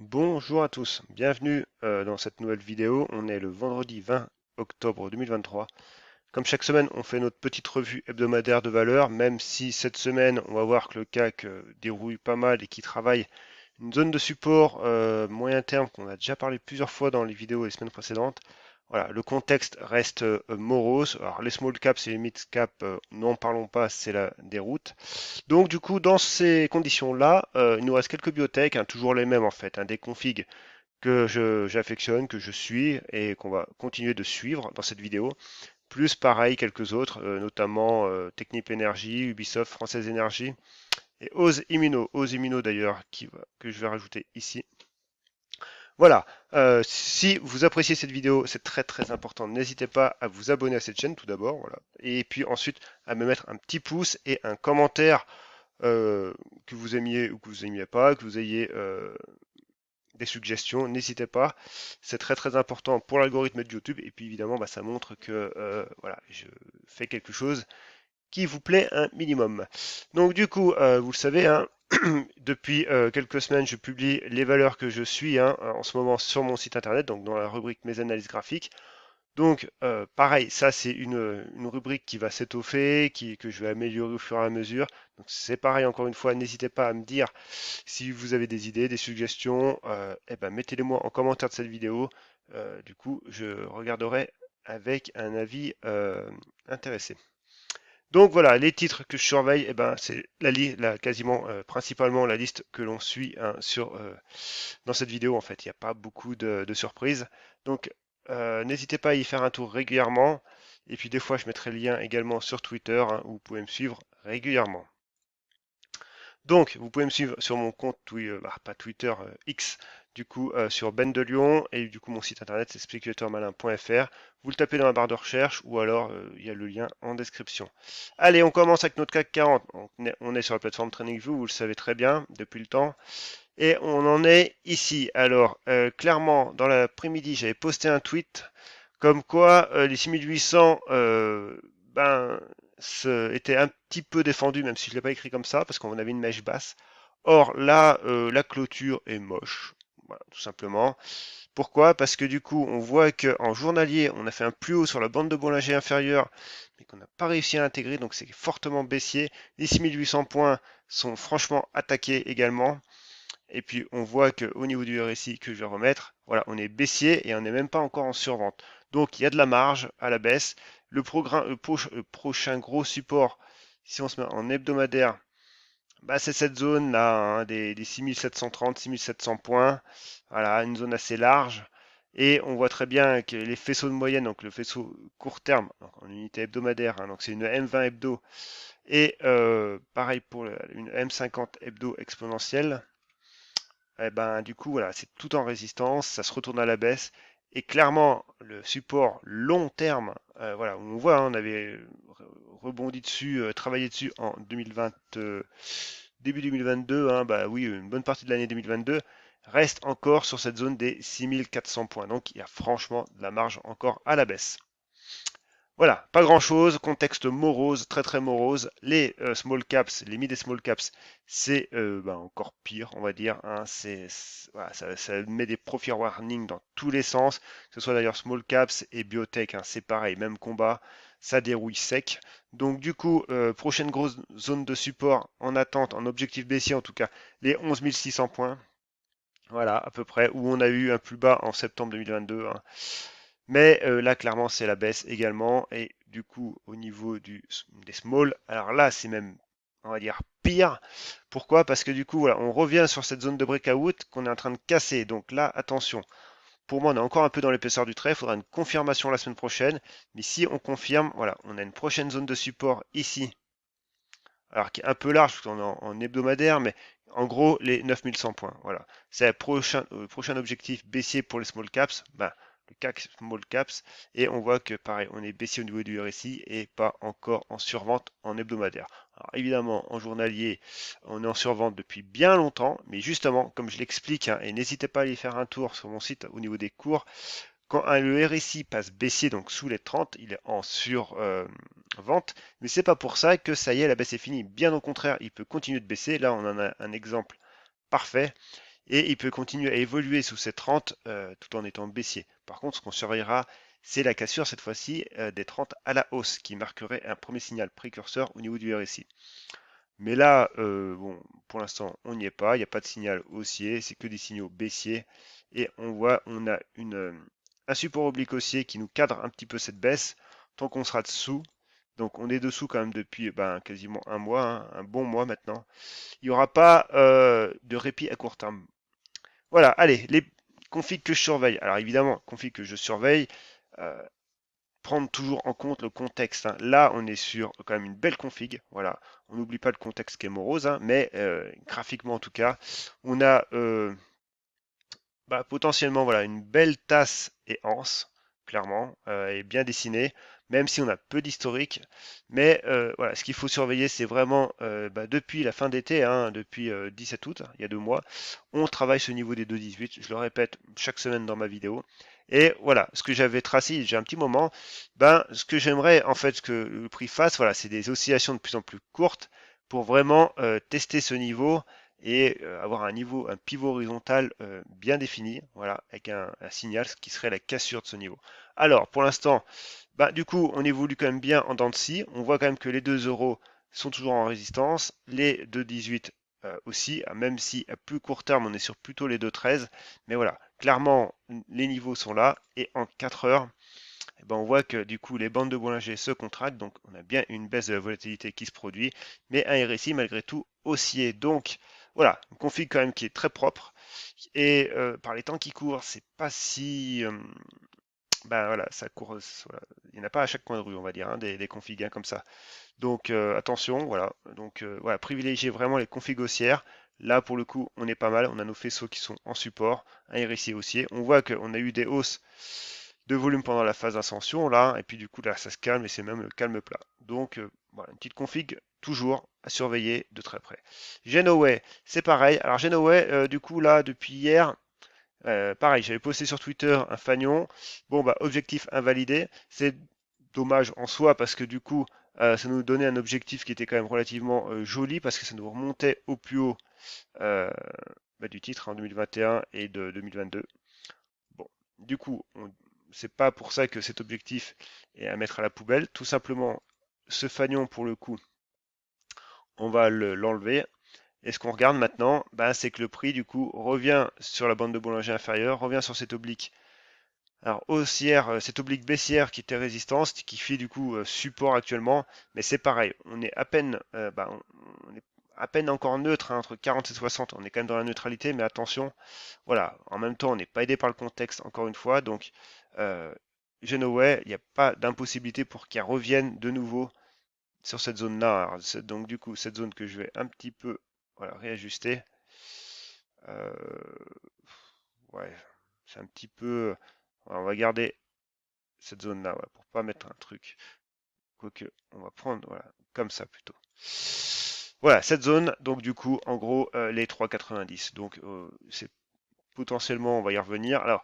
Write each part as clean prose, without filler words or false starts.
Bonjour à tous, bienvenue dans cette nouvelle vidéo. On est le vendredi 20 octobre 2023. Comme chaque semaine, on fait notre petite revue hebdomadaire de valeur, même si cette semaine, on va voir que le CAC déroule pas mal et qui travaille une zone de support moyen terme qu'on a déjà parlé plusieurs fois dans les vidéos les semaines précédentes. Voilà, le contexte reste morose. Alors les small caps et les mid caps, n'en parlons pas, c'est la déroute. Donc du coup, dans ces conditions-là, il nous reste quelques biotech, hein, toujours les mêmes en fait, hein, des configs que j'affectionne, que je suis et qu'on va continuer de suivre dans cette vidéo. Plus pareil, quelques autres, notamment Technip Energy, Ubisoft, Française Énergie et Ose Immuno d'ailleurs, que je vais rajouter ici. Voilà, si vous appréciez cette vidéo, c'est très très important. N'hésitez pas à vous abonner à cette chaîne tout d'abord, voilà. Et puis ensuite à me mettre un petit pouce et un commentaire que vous aimiez ou que vous aimiez pas, que vous ayez des suggestions, n'hésitez pas. C'est très très important pour l'algorithme de YouTube. Et puis évidemment, bah, ça montre que voilà, je fais quelque chose qui vous plaît un minimum. Donc du coup, vous le savez, hein, depuis quelques semaines, je publie les valeurs que je suis hein, en ce moment sur mon site internet, donc dans la rubrique Mes analyses graphiques. Donc, pareil, ça c'est une rubrique qui va s'étoffer, que je vais améliorer au fur et à mesure. Donc c'est pareil, encore une fois, n'hésitez pas à me dire si vous avez des idées, des suggestions, eh ben, mettez-les moi en commentaire de cette vidéo. Du coup, je regarderai avec un avis intéressé. Donc voilà, les titres que je surveille, eh ben, c'est quasiment principalement la liste que l'on suit hein, dans cette vidéo. En fait, il n'y a pas beaucoup de surprises. Donc n'hésitez pas à y faire un tour régulièrement. Et puis des fois, je mettrai le lien également sur Twitter, hein, où vous pouvez me suivre régulièrement. Donc, vous pouvez me suivre sur mon compte, pas Twitter, X, du coup, sur Ben de Lyon, et du coup, mon site internet, c'est speculateurmalin.fr. Vous le tapez dans la barre de recherche, ou alors, il y a le lien en description. Allez, on commence avec notre CAC 40. On est sur la plateforme TradingView, vous le savez très bien, depuis le temps. Et on en est ici. Alors, clairement, dans l'après-midi, j'avais posté un tweet comme quoi les 6800 ben, étaient un petit peu défendus, même si je ne l'ai pas écrit comme ça, parce qu'on avait une mèche basse. Or, là, la clôture est moche. Voilà, tout simplement. Pourquoi? Parce que du coup, on voit qu'en journalier, on a fait un plus haut sur la bande de Bollinger inférieure, mais qu'on n'a pas réussi à intégrer, donc c'est fortement baissier. Les 6800 points sont franchement attaqués également. Et puis on voit qu'au niveau du RSI que je vais remettre, voilà, on est baissier et on n'est même pas encore en survente. Donc il y a de la marge à la baisse. Le prochain gros support, si on se met en hebdomadaire, bah, c'est cette zone-là, hein, des 6730, 6700 points. Voilà, une zone assez large. Et on voit très bien que les faisceaux de moyenne, donc le faisceau court terme, donc en unité hebdomadaire, hein, donc c'est une M20 hebdo, et pareil pour une M50 hebdo exponentielle. Eh ben, du coup, voilà, c'est tout en résistance, ça se retourne à la baisse. Et clairement, le support long terme, voilà, on voit, hein, on avait rebondi dessus, travaillé dessus en 2020, début 2022, hein, bah oui, une bonne partie de l'année 2022, reste encore sur cette zone des 6400 points. Donc, il y a franchement de la marge encore à la baisse. Voilà, pas grand-chose, contexte morose, très très morose. Les small caps, les mid et small caps, c'est encore pire, on va dire, hein. Voilà, ça met des profit warnings dans tous les sens, que ce soit d'ailleurs small caps et biotech, hein, c'est pareil, même combat, ça dérouille sec. Donc du coup, prochaine grosse zone de support en attente, en objectif baissier en tout cas, les 11 600 points. Voilà, à peu près, où on a eu un plus bas en septembre 2022, hein. Mais là, clairement, c'est la baisse également. Et du coup, au niveau des small, alors là, c'est même, on va dire, pire. Pourquoi? Parce que du coup, voilà, on revient sur cette zone de breakout qu'on est en train de casser. Donc là, attention. Pour moi, on est encore un peu dans l'épaisseur du trait. Il faudra une confirmation la semaine prochaine. Mais si on confirme, voilà, on a une prochaine zone de support ici. Alors qui est un peu large, parce qu'on est en hebdomadaire, mais en gros, les 9100 points. Voilà. C'est le prochain objectif baissier pour les small caps. Ben, le CAC Small Caps, et on voit que pareil, on est baissier au niveau du RSI et pas encore en survente en hebdomadaire. Alors évidemment, en journalier, on est en survente depuis bien longtemps, mais justement, comme je l'explique, hein, et n'hésitez pas à aller faire un tour sur mon site au niveau des cours, quand le RSI passe baissier, donc sous les 30, il est en survente, mais c'est pas pour ça que ça y est, la baisse est finie. Bien au contraire, il peut continuer de baisser. Là, on en a un exemple parfait. et il peut continuer à évoluer sous ces 30 tout en étant baissier. Par contre, ce qu'on surveillera, c'est la cassure cette fois-ci des 30 à la hausse qui marquerait un premier signal précurseur au niveau du RSI. Mais là, bon, pour l'instant, on n'y est pas, il n'y a pas de signal haussier, c'est que des signaux baissiers. Et on voit, on a un support oblique haussier qui nous cadre un petit peu cette baisse. Tant qu'on sera dessous, donc on est dessous quand même depuis quasiment un mois, hein, un bon mois maintenant, il n'y aura pas de répit à court terme. Voilà, allez, les configs que je surveille. Alors évidemment, configs que je surveille, euh, prendre toujours en compte le contexte, hein. Là, on est sur quand même une belle config. Voilà, on n'oublie pas le contexte qui est morose, hein, mais graphiquement en tout cas, on a potentiellement voilà une belle tasse et anse, clairement, et bien dessinée, même si on a peu d'historique. Mais voilà, ce qu'il faut surveiller, c'est vraiment depuis la fin d'été, hein, depuis 17 août, il y a 2 mois, on travaille ce niveau des 2,18. Je le répète chaque semaine dans ma vidéo. Et voilà, ce que j'avais tracé, j'ai un petit moment, ce que j'aimerais en fait que le prix fasse, voilà, c'est des oscillations de plus en plus courtes pour vraiment tester ce niveau et avoir un niveau, un pivot horizontal bien défini, voilà, avec un signal, ce qui serait la cassure de ce niveau. Alors, pour l'instant, du coup, on évolue quand même bien en dents de scie. On voit quand même que les 2 euros sont toujours en résistance, les 2,18 aussi, même si à plus court terme, on est sur plutôt les 2,13. Mais voilà, clairement, les niveaux sont là, et en 4 heures, on voit que du coup les bandes de Bollinger se contractent, donc on a bien une baisse de la volatilité qui se produit, mais un RSI malgré tout haussier. Donc voilà, une config quand même qui est très propre, et par les temps qui courent, c'est pas si... voilà, ça court, voilà. Il n'y en a pas à chaque coin de rue, on va dire, hein, des configs hein, comme ça. Donc attention, voilà. Donc voilà, privilégiez vraiment les configs haussières. Là, pour le coup, on est pas mal. On a nos faisceaux qui sont en support, un RSI haussier. On voit qu'on a eu des hausses de volume pendant la phase d'ascension, là, et puis du coup, là, ça se calme, et c'est même le calme plat. Donc, voilà, une petite config, toujours à surveiller de très près. Genoway, c'est pareil. Alors, Genoway, du coup, là, depuis hier, pareil, j'avais posté sur Twitter un fanion. Bon, objectif invalidé. C'est dommage en soi, parce que du coup, ça nous donnait un objectif qui était quand même relativement joli, parce que ça nous remontait au plus haut euh, du titre en 2021 et de 2022. Bon, du coup, c'est pas pour ça que cet objectif est à mettre à la poubelle. Tout simplement, ce fanion, pour le coup, on va l'enlever. Et ce qu'on regarde maintenant, c'est que le prix, du coup, revient sur la bande de Bollinger inférieure, revient sur cette oblique. Alors, haussière, cette oblique baissière qui était résistance, qui fait du coup support actuellement, mais c'est pareil, on est à peine, on est à peine encore neutre, hein, entre 40 et 60, on est quand même dans la neutralité, mais attention, voilà, en même temps, on n'est pas aidé par le contexte, encore une fois, donc euh, Genoway, il n'y a pas d'impossibilité pour qu'il revienne de nouveau sur cette zone-là. Donc du coup, cette zone que je vais un petit peu voilà, réajuster, euh, ouais, c'est un petit peu... voilà, on va garder cette zone-là, ouais, pour pas mettre un truc. Quoique, on va prendre voilà, comme ça plutôt. Voilà, cette zone, donc du coup, en gros, les 3,90. Donc, c'est potentiellement, on va y revenir. Alors,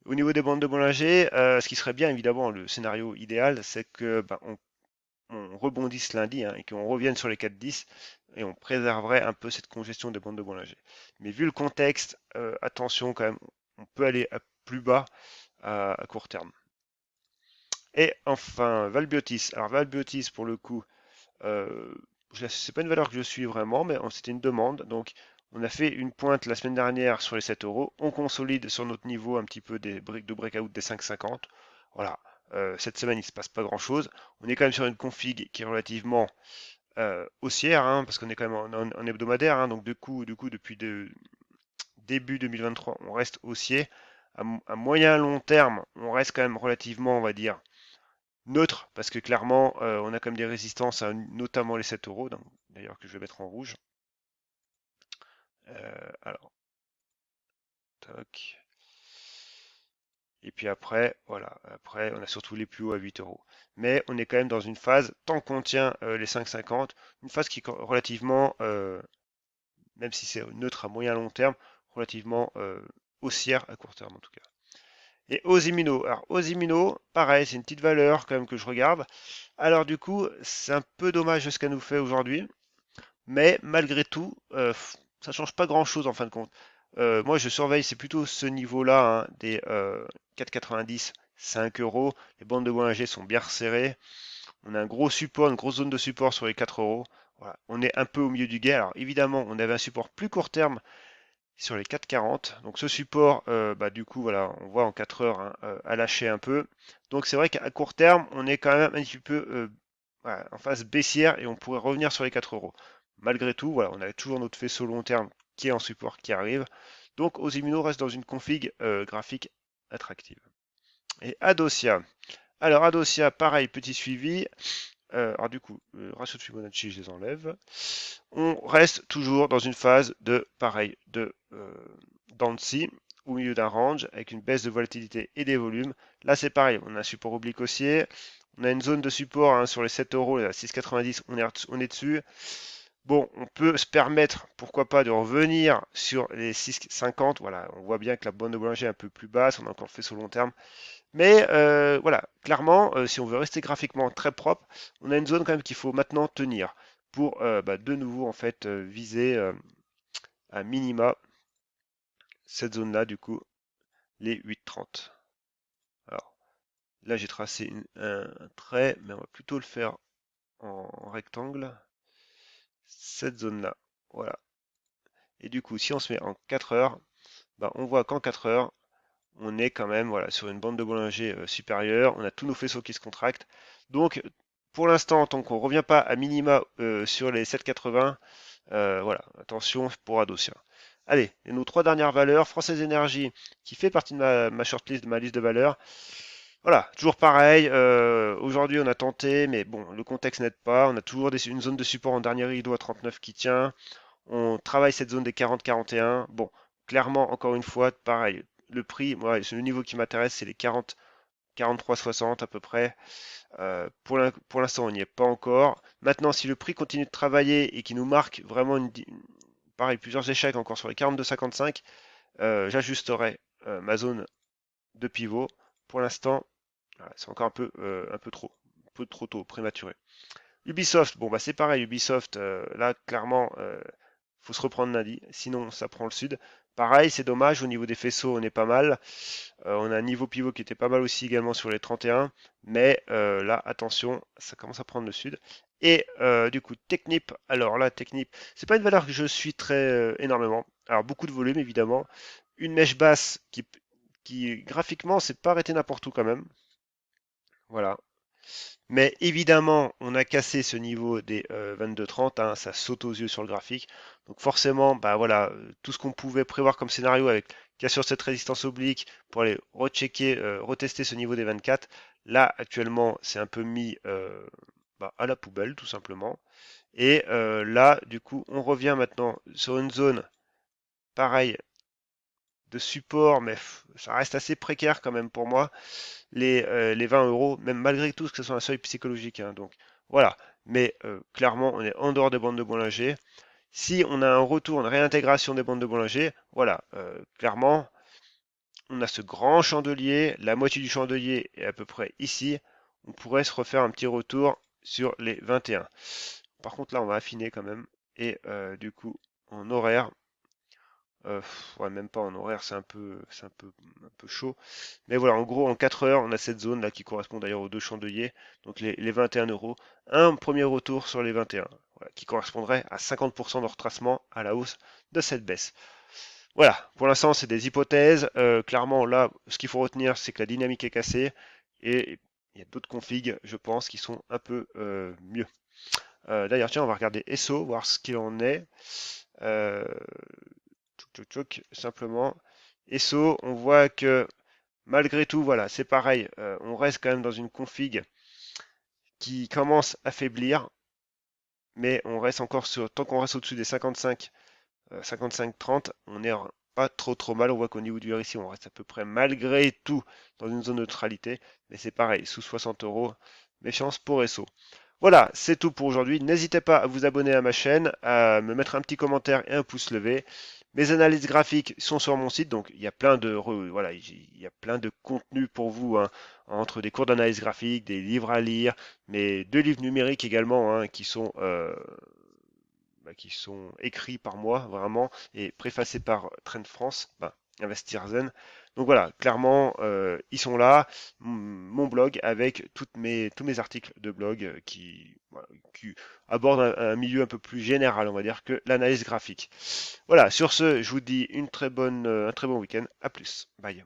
au niveau des bandes de Bollinger, ce qui serait bien, évidemment, le scénario idéal, c'est que on rebondisse lundi hein, et qu'on revienne sur les 4,10 et on préserverait un peu cette congestion des bandes de Bollinger. Mais vu le contexte, attention quand même, on peut aller à plus bas à court terme. Et enfin, Valbiotis. Alors Valbiotis, pour le coup, euh, c'est pas une valeur que je suis vraiment, mais c'était une demande. Donc, on a fait une pointe la semaine dernière sur les 7 euros. On consolide sur notre niveau un petit peu des briques de breakout des 5,50. Voilà. Cette semaine, il ne se passe pas grand-chose. On est quand même sur une config qui est relativement haussière, hein, parce qu'on est quand même en hebdomadaire. Hein, donc, du coup depuis début 2023, on reste haussier. À moyen long terme, on reste quand même relativement, on va dire, neutre, parce que clairement, on a quand même des résistances, notamment les 7 euros, d'ailleurs que je vais mettre en rouge. Alors, toc. Et puis après, voilà, après, on a surtout les plus hauts à 8 euros. Mais on est quand même dans une phase, tant qu'on tient les 5,50, une phase qui est relativement, même si c'est neutre à moyen long terme, relativement haussière à court terme en tout cas. Et Osimino. Alors Osimino, pareil, c'est une petite valeur quand même que je regarde. Alors du coup, c'est un peu dommage ce qu'elle nous fait aujourd'hui. Mais malgré tout, ça change pas grand-chose en fin de compte. Moi, je surveille, c'est plutôt ce niveau-là, hein, des 4,90, 5 euros. Les bandes de Bollinger sont bien resserrées. On a un gros support, une grosse zone de support sur les 4 euros. Voilà. On est un peu au milieu du guet. Alors évidemment, on avait un support plus court terme sur les 4,40. Donc ce support, du coup, voilà, on voit en 4 heures, hein, a lâché un peu. Donc c'est vrai qu'à court terme, on est quand même un petit peu voilà, en phase baissière et on pourrait revenir sur les 4 euros. Malgré tout, voilà, on a toujours notre faisceau long terme qui est en support qui arrive. Donc Osimino reste dans une config graphique attractive. Et Adosia. Alors Adosia, pareil, petit suivi. Alors du coup, ratio de Fibonacci, je les enlève. On reste toujours dans une phase de pareil, de Dancy, au milieu d'un range, avec une baisse de volatilité et des volumes. Là, c'est pareil, on a un support oblique haussier. On a une zone de support, hein, sur les 7 euros, à 6,90, on est dessus. Bon, on peut se permettre, pourquoi pas, de revenir sur les 6,50. Voilà, on voit bien que la bande de Bollinger est un peu plus basse, on a encore fait sur le long terme. Mais voilà, clairement, si on veut rester graphiquement très propre, on a une zone quand même qu'il faut maintenant tenir pour de nouveau en fait viser à minima cette zone-là, du coup, les 8,30. Alors là, j'ai tracé un trait, mais on va plutôt le faire en rectangle. Cette zone-là, voilà. Et du coup, si on se met en 4 heures, on voit qu'en 4 heures, on est quand même voilà, sur une bande de Bollinger supérieure, on a tous nos faisceaux qui se contractent. Donc, pour l'instant, tant qu'on ne revient pas à minima sur les 7,80, voilà, attention pour Adosia. Allez, et nos trois dernières valeurs, Française Énergie, qui fait partie de ma shortlist, de ma liste de valeurs. Voilà, toujours pareil, aujourd'hui on a tenté, mais bon, le contexte n'aide pas, on a toujours une zone de support en dernier rideau à 39 qui tient, on travaille cette zone des 40-41. Bon, clairement, encore une fois, pareil. Le prix, moi, le niveau qui m'intéresse, c'est les 40, 43,60 à peu près. Pour l'instant, on n'y est pas encore. Maintenant, si le prix continue de travailler et qu'il nous marque vraiment pareil, plusieurs échecs encore sur les 42,55, j'ajusterai ma zone de pivot. Pour l'instant, voilà, c'est encore un peu trop tôt, prématuré. Ubisoft, bon bah c'est pareil, Ubisoft, là clairement, faut se reprendre lundi, sinon ça prend le sud. Pareil, c'est dommage, au niveau des faisceaux, on est pas mal. On a un niveau pivot qui était pas mal aussi également sur les 31, mais là, attention, ça commence à prendre le sud. Et du coup, Technip, alors là, Technip, c'est pas une valeur que je suis très énormément. Alors, beaucoup de volume, évidemment. Une mèche basse qui graphiquement, c'est pas arrêté n'importe où quand même. Voilà. Mais évidemment, on a cassé ce niveau des 22-30, hein, ça saute aux yeux sur le graphique. Donc forcément, bah voilà, tout ce qu'on pouvait prévoir comme scénario avec cassure cette résistance oblique pour aller rechecker, retester ce niveau des 24, là actuellement c'est un peu mis à la poubelle tout simplement. Et là, du coup, on revient maintenant sur une zone pareille de support, mais ça reste assez précaire quand même pour moi les 20 euros, même malgré tout que ce soit un seuil psychologique, hein, donc voilà. Mais clairement, on est en dehors des bandes de Bollinger. Si on a un retour, une réintégration des bandes de Bollinger, voilà, clairement, on a ce grand chandelier, la moitié du chandelier est à peu près ici. On pourrait se refaire un petit retour sur les 21. Par contre, là, on va affiner quand même. Et du coup, en horaire, ouais, même pas en horaire, un peu chaud. Mais voilà, en gros, en 4 heures, on a cette zone là qui correspond d'ailleurs aux deux chandeliers, donc les 21 euros. Un premier retour sur les 21, voilà, qui correspondrait à 50% de retracement à la hausse de cette baisse. Voilà, pour l'instant, c'est des hypothèses. Clairement, là, ce qu'il faut retenir, c'est que la dynamique est cassée et il y a d'autres configs, je pense, qui sont un peu mieux. D'ailleurs, tiens, on va regarder ESSO, voir ce qu'il en est. Euh, simplement. ESSO, on voit que malgré tout, voilà, c'est pareil. On reste quand même dans une config qui commence à faiblir, mais on reste encore sur, tant qu'on reste au-dessus des 55, 55-30, on n'est pas trop mal. On voit qu'au niveau du RSI, on reste à peu près malgré tout dans une zone de neutralité, mais c'est pareil, sous 60 euros, méfiance pour ESSO. Voilà, c'est tout pour aujourd'hui. N'hésitez pas à vous abonner à ma chaîne, à me mettre un petit commentaire et un pouce levé. Mes analyses graphiques sont sur mon site, donc il y a plein de voilà, il y a plein de contenus pour vous, hein, entre des cours d'analyse graphique, des livres à lire, mais deux livres numériques également, hein, qui sont qui sont écrits par moi vraiment et préfacés par Trend France, Investir Zen. Donc voilà, clairement, ils sont là, mon blog avec tous mes articles de blog voilà, qui abordent un milieu un peu plus général, on va dire, que l'analyse graphique. Voilà, sur ce, je vous dis un très bon week-end. À plus. Bye.